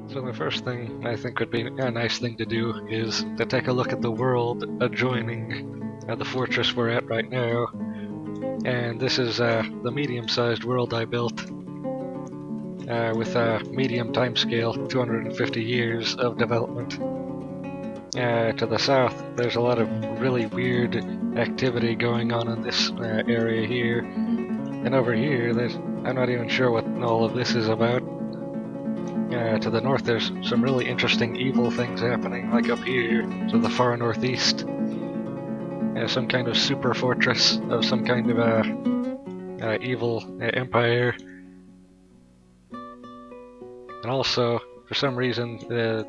So the first thing I think would be a nice thing to do is to take a look at the world adjoining the fortress we're at right now. And this is the medium-sized world I built with a medium timescale, 250 years of development. To the south, there's a lot of really weird activity going on in this area here. And over here, I'm not even sure what all of this is about. To the north, there's some really interesting evil things happening, like up here to the far northeast. Some kind of super fortress of some kind of evil empire. And also, for some reason, the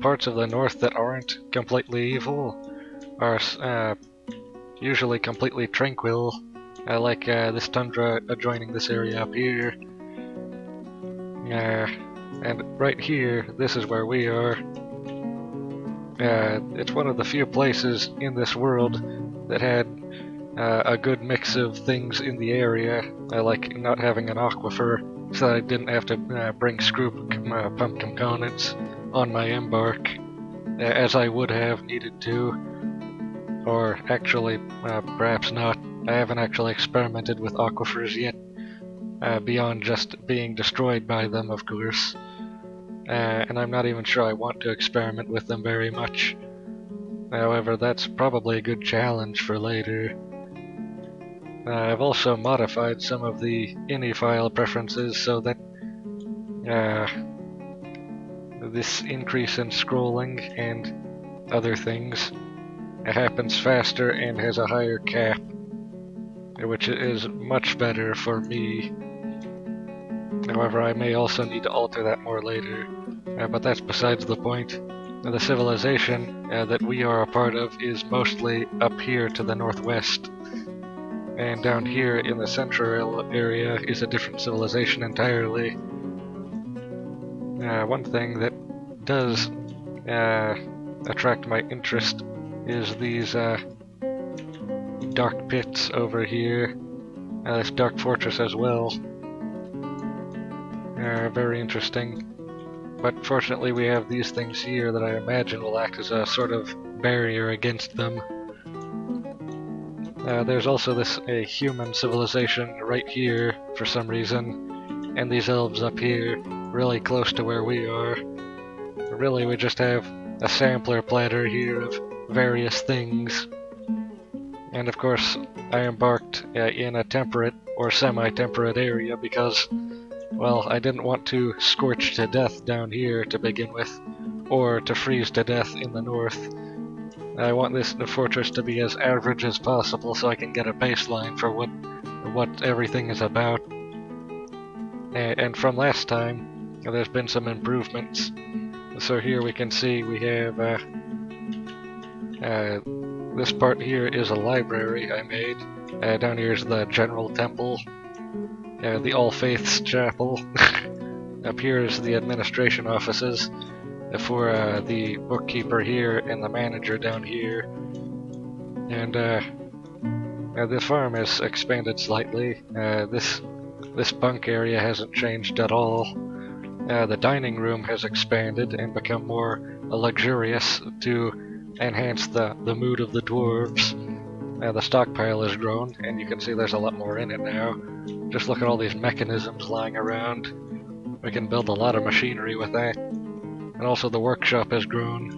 parts of the north that aren't completely evil are usually completely tranquil, like this tundra adjoining this area up here. And right here, this is where we are. It's one of the few places in this world that had a good mix of things in the area, like not having an aquifer, so that I didn't have to bring screw pump components on my embark, as I would have needed to. Or actually, perhaps not. I haven't actually experimented with aquifers yet, beyond just being destroyed by them, of course. And I'm not even sure I want to experiment with them very much. However, that's probably a good challenge for later. I've also modified some of the ini file preferences so that this increase in scrolling and other things happens faster and has a higher cap, which is much better for me. However, I may also need to alter that more later, but that's besides the point. The civilization that we are a part of is mostly up here to the northwest, and down here in the central area is a different civilization entirely. One thing that does attract my interest is these dark pits over here, this dark fortress as well. Very interesting. But fortunately we have these things here that I imagine will act as a sort of barrier against them. There's also this human civilization right here for some reason, and these elves up here, really close to where we are. Really, we just have a sampler platter here of various things. And of course, I embarked in a temperate or semi-temperate area because, well, I didn't want to scorch to death down here to begin with, or to freeze to death in the north. I want this fortress to be as average as possible so I can get a baseline for what everything is about. And from last time, there's been some improvements. So here we can see we have this part here is a library I made. Down here is the General Temple, the All Faiths Chapel. Up here is the administration offices for the bookkeeper here and the manager down here. And the farm has expanded slightly. This bunk area hasn't changed at all. The dining room has expanded and become more luxurious to enhance the mood of the dwarves. The stockpile has grown, and you can see there's a lot more in it now. Just look at all these mechanisms lying around. We can build a lot of machinery with that. And also the workshop has grown.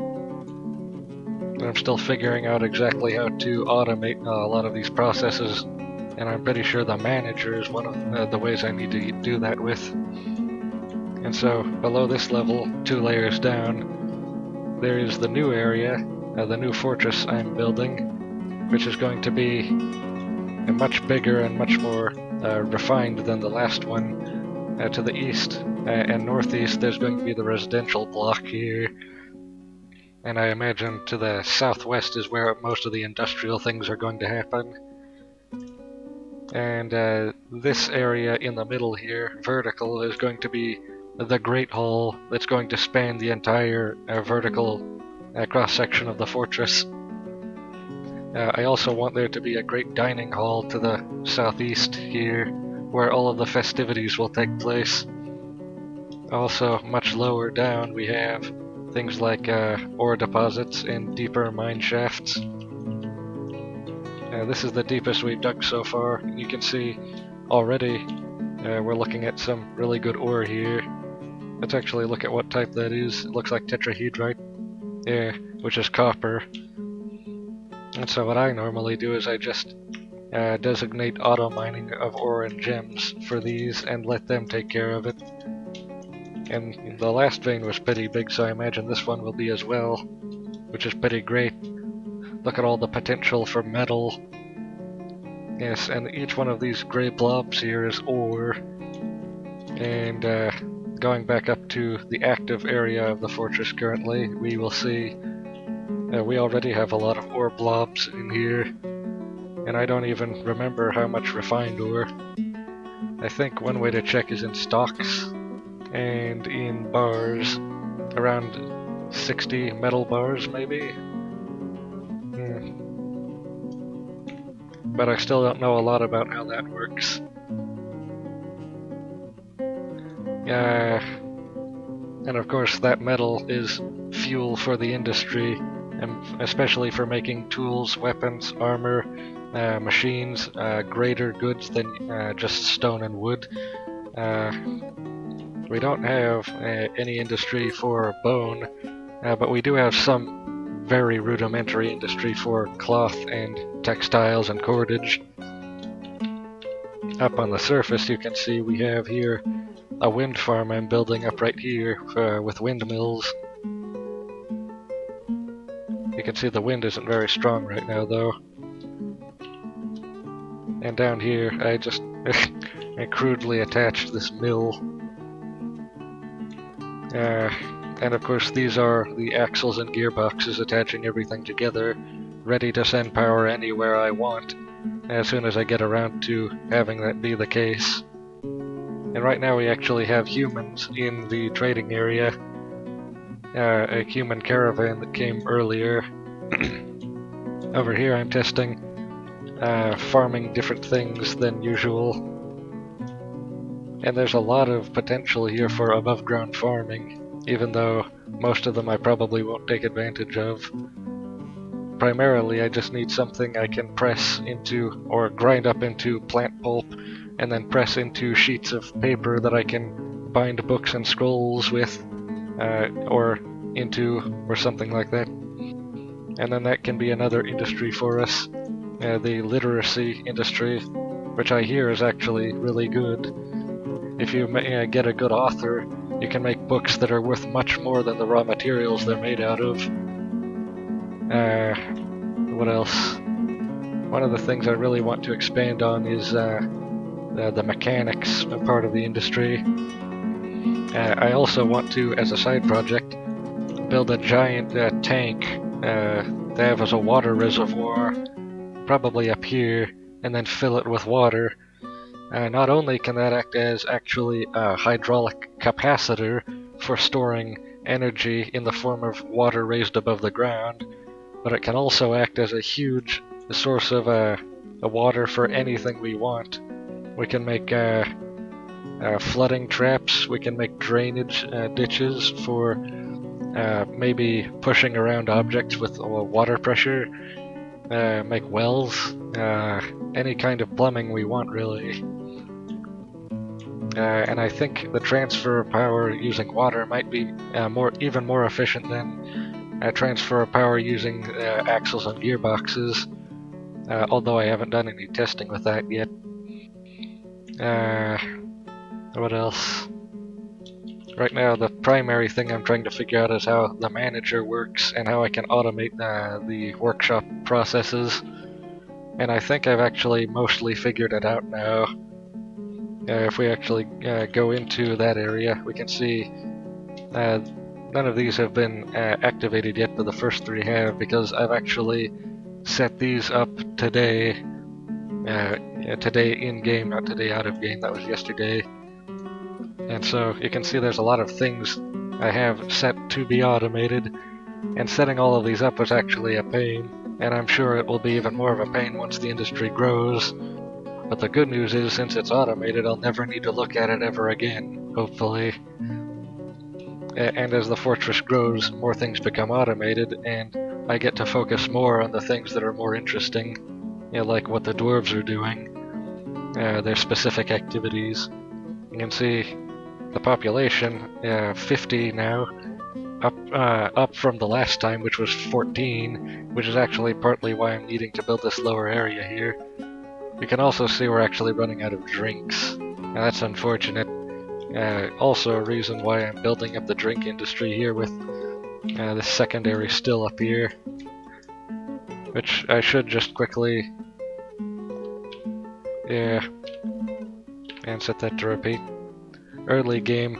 And I'm still figuring out exactly how to automate a lot of these processes, and I'm pretty sure the manager is one of the ways I need to do that with. And so, below this level, 2 layers down, there is the new area, the new fortress I'm building, which is going to be much bigger and much more refined than the last one. To the east and northeast, there's going to be the residential block here. And I imagine to the southwest is where most of the industrial things are going to happen. And this area in the middle here, vertical, is going to be the Great Hall that's going to span the entire vertical cross-section of the fortress. I also want there to be a great dining hall to the southeast here, where all of the festivities will take place. Also, much lower down we have things like ore deposits and deeper mine shafts. This is the deepest we've dug so far. You can see already we're looking at some really good ore here. Let's actually look at what type that is. It looks like tetrahedrite, yeah, which is copper. And so what I normally do is I just designate auto mining of ore and gems for these and let them take care of it. And the last vein was pretty big, so I imagine this one will be as well, which is pretty great. Look at all the potential for metal. Yes, and each one of these gray blobs here is ore. And going back up to the active area of the fortress currently, we will see we already have a lot of ore blobs in here. And I don't even remember how much refined ore. I think one way to check is in stocks and in bars, around 60 metal bars maybe. But I still don't know a lot about how that works. And of course that metal is fuel for the industry, and especially for making tools, weapons, armor, machines, greater goods than just stone and wood. We don't have any industry for bone, but we do have some very rudimentary industry for cloth and textiles and cordage. Up on the surface you can see we have here a wind farm I'm building up right here with windmills. You can see the wind isn't very strong right now though. And down here I just I crudely attached this mill. And of course these are the axles and gearboxes attaching everything together, ready to send power anywhere I want, as soon as I get around to having that be the case. And right now we actually have humans in the trading area, a human caravan that came earlier. Over here I'm testing farming different things than usual. And there's a lot of potential here for above ground farming, even though most of them I probably won't take advantage of. Primarily I just need something I can press into or grind up into plant pulp and then press into sheets of paper that I can bind books and scrolls with, or something like that. And then that can be another industry for us, the literacy industry, which I hear is actually really good. If you get a good author, you can make books that are worth much more than the raw materials they're made out of. What else? One of the things I really want to expand on is the mechanics part of the industry. I also want to, as a side project, build a giant tank to have as a water reservoir, probably up here, and then fill it with water. Not only can that act as actually a hydraulic capacitor for storing energy in the form of water raised above the ground, but it can also act as a huge source of water for anything we want. We can make flooding traps, we can make drainage ditches for maybe pushing around objects with water pressure, make wells, any kind of plumbing we want really. And I think the transfer of power using water might be even more efficient than transfer of power using axles and gearboxes, although I haven't done any testing with that yet. What else? Right now the primary thing I'm trying to figure out is how the manager works and how I can automate the workshop processes. And I think I've actually mostly figured it out now. If we actually go into that area, we can see none of these have been activated yet, but the first three have, because I've actually set these up today. Today in-game, not today out-of-game, that was yesterday. And so you can see there's a lot of things I have set to be automated, and setting all of these up was actually a pain, and I'm sure it will be even more of a pain once the industry grows. But the good news is, since it's automated, I'll never need to look at it ever again, hopefully. and as the fortress grows, more things become automated, and I get to focus more on the things that are more interesting, like what the dwarves are doing, their specific activities. You can see the population, 50 now, up from the last time, which was 14, which is actually partly why I'm needing to build this lower area here. You can also see we're actually running out of drinks. Now that's unfortunate. Also a reason why I'm building up the drink industry here with this secondary still up here, which I should just quickly, and set that to repeat. Early game,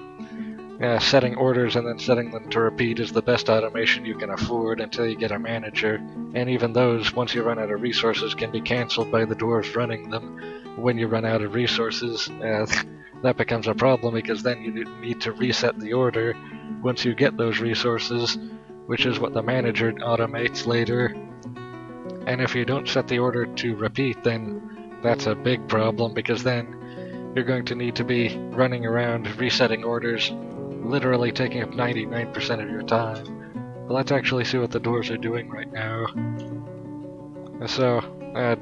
setting orders and then setting them to repeat is the best automation you can afford until you get a manager, and even those, once you run out of resources, can be cancelled by the dwarves running them when you run out of resources. That becomes a problem because then you need to reset the order once you get those resources, which is what the manager automates later. And if you don't set the order to repeat, then that's a big problem, because then you're going to need to be running around resetting orders, literally taking up 99% of your time. But let's actually see what the dwarves are doing right now. So,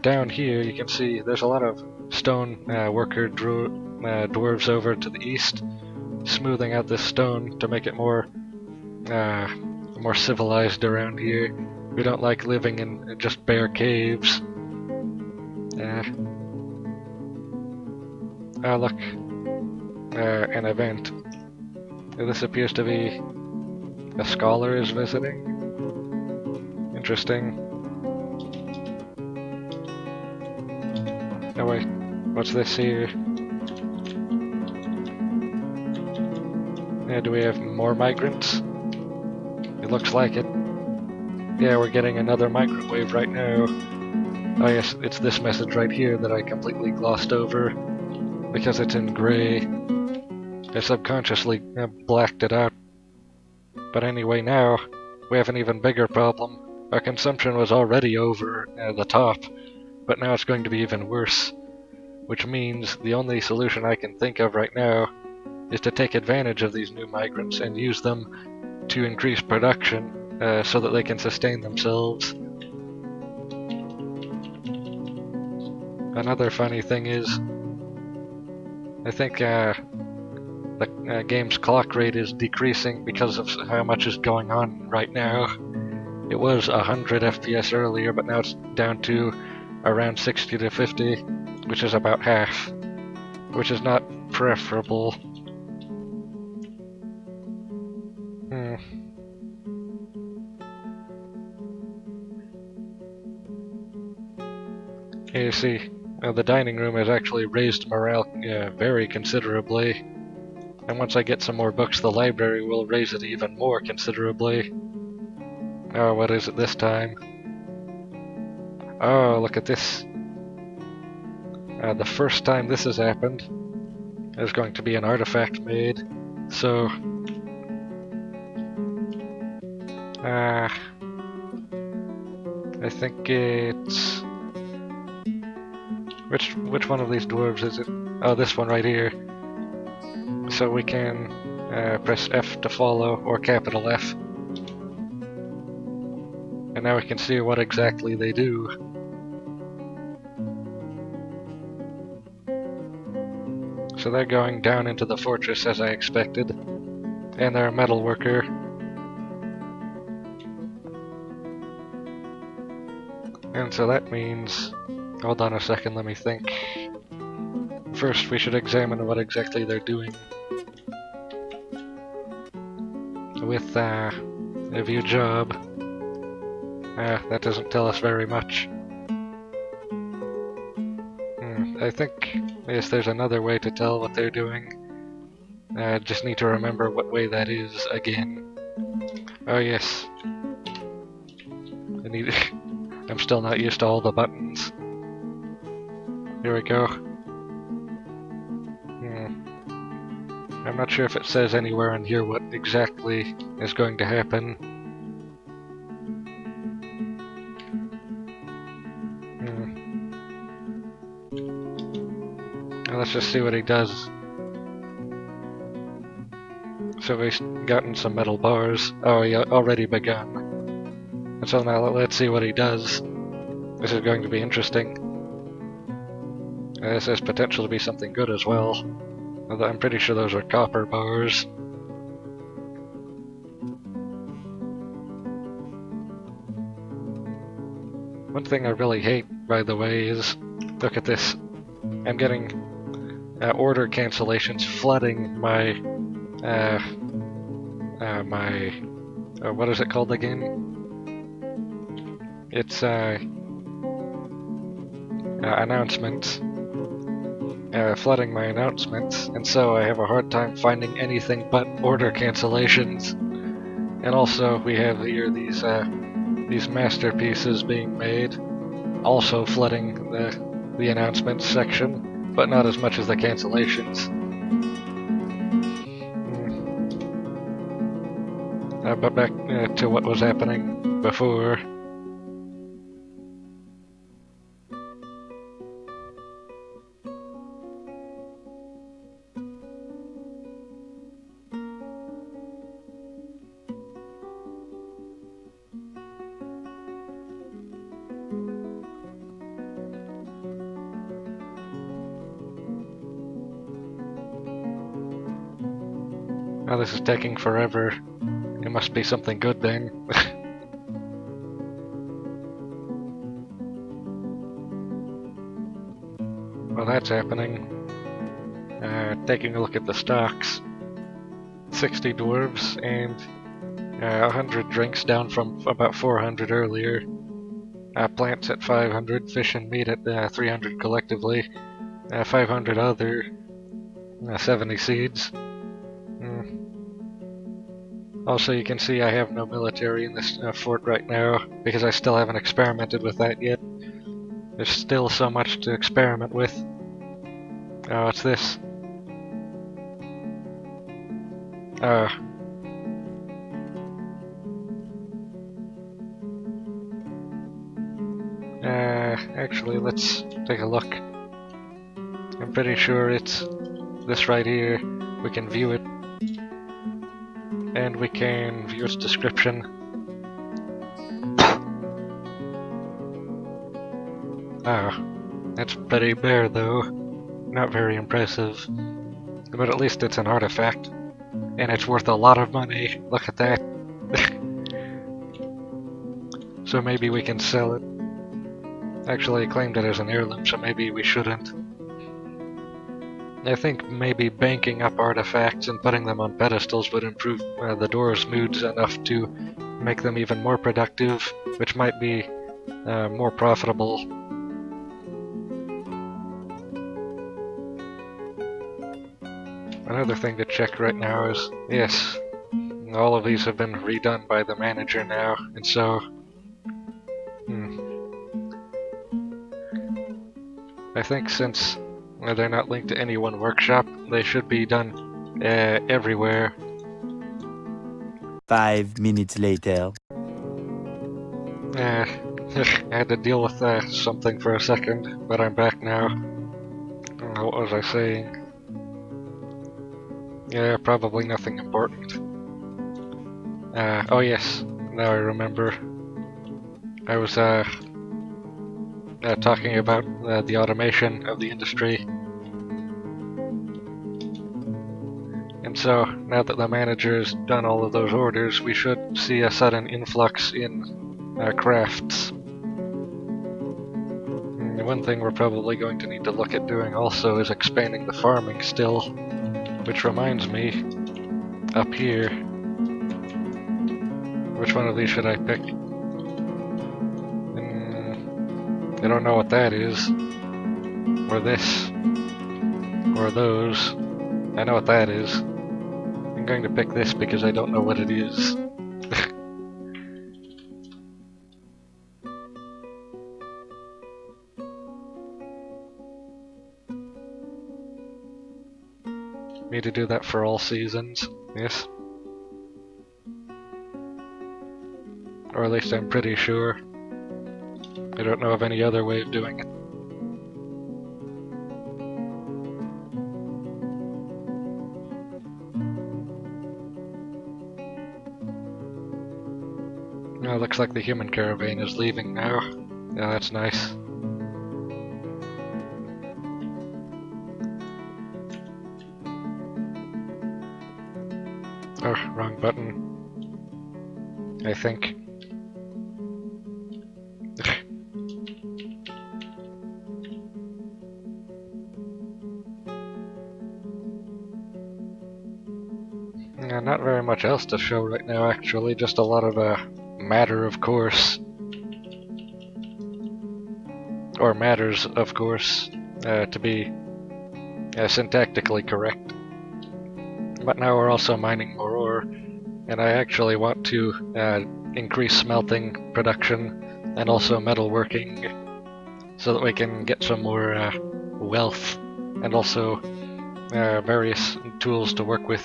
down here you can see there's a lot of stone worker dwarves over to the east, smoothing out this stone to make it more civilized around here. We don't like living in just bare caves. Oh look, an event. This appears to be a scholar is visiting. Interesting. Oh wait, what's this here? Do we have more migrants? It looks like it. Yeah, we're getting another migrant wave right now. Oh yes, it's this message right here that I completely glossed over because it's in grey. I subconsciously blacked it out. But anyway, now we have an even bigger problem. Our consumption was already over the top, but now it's going to be even worse. Which means the only solution I can think of right now is to take advantage of these new migrants and use them to increase production so that they can sustain themselves. Another funny thing is, I think the game's clock rate is decreasing because of how much is going on right now. It was 100 FPS earlier, but now it's down to around 60 to 50, which is about half, which is not preferable. Here you see, the dining room has actually raised morale very considerably. And once I get some more books, the library will raise it even more considerably. Oh, what is it this time? Oh, look at this. The first time this has happened, there's going to be an artifact made. So, I think it's... Which one of these dwarves is it? Oh, this one right here. So we can press F to follow, or capital F. And now we can see what exactly they do. So they're going down into the fortress as I expected. And they're a metal worker. And so that means... Hold on a second, let me think. First, we should examine what exactly they're doing. With a view job. That doesn't tell us very much. I think, yes, there's another way to tell what they're doing. Just need to remember what way that is again. Oh yes. I'm still not used to all the buttons. Here we go. I'm not sure if it says anywhere in here what exactly is going to happen. Now let's just see what he does. So we've gotten some metal bars. Oh, he already begun. And so now let's see what he does. This is going to be interesting. This has potential to be something good as well. Although I'm pretty sure those are copper bars. One thing I really hate, by the way, is look at this. I'm getting order cancellations flooding my what is it called again? It's announcements. Flooding my announcements, and so I have a hard time finding anything but order cancellations. And also we have here these masterpieces being made, also flooding the announcements section, but not as much as the cancellations. But back to what was happening before. Now this is taking forever. It must be something good then. Well, that's happening. Taking a look at the stocks. 60 dwarves and 100 drinks, down from about 400 earlier. Plants at 500, fish and meat at 300 collectively. 500 other, 70 seeds. Also, you can see I have no military in this fort right now, because I still haven't experimented with that yet. There's still so much to experiment with. Oh, what's this? Actually, let's take a look. I'm pretty sure it's this right here. We can view it. And we can view its description. That's pretty bare though. Not very impressive. But at least it's an artifact. And it's worth a lot of money. Look at that. So maybe we can sell it. Actually, I claimed it as an heirloom, so maybe we shouldn't. I think maybe banking up artifacts and putting them on pedestals would improve the dwarves' moods enough to make them even more productive, which might be more profitable. Another thing to check right now is, yes, all of these have been redone by the manager now, and so I think since they're not linked to any one workshop, they should be done everywhere. 5 minutes later. I had to deal with something for a second, but I'm back now. What was I saying? Yeah, probably nothing important. Oh yes, now I remember. I was talking about the automation of the industry. And so, now that the manager's done all of those orders, we should see a sudden influx in crafts. And one thing we're probably going to need to look at doing also is expanding the farming still. Which reminds me, up here, which one of these should I pick? I don't know what that is, or this, or those. I know what that is. I'm going to pick this because I don't know what it is. Need to do that for all seasons, yes? Or at least I'm pretty sure. I don't know of any other way of doing it. Looks like the human caravan is leaving now. Yeah, that's nice. Oh, wrong button. I think. Yeah, not very much else to show right now, actually. Just a lot of matter, of course. Or matters, of course, to be syntactically correct. But now we're also mining more ore, and I actually want to increase smelting production and also metalworking so that we can get some more wealth and also various tools to work with.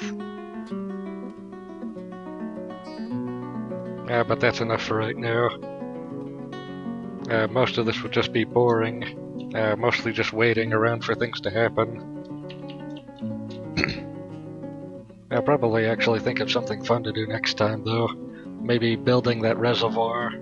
But that's enough for right now. Most of this would just be boring, mostly just waiting around for things to happen. I'll probably actually think of something fun to do next time, though. Maybe building that reservoir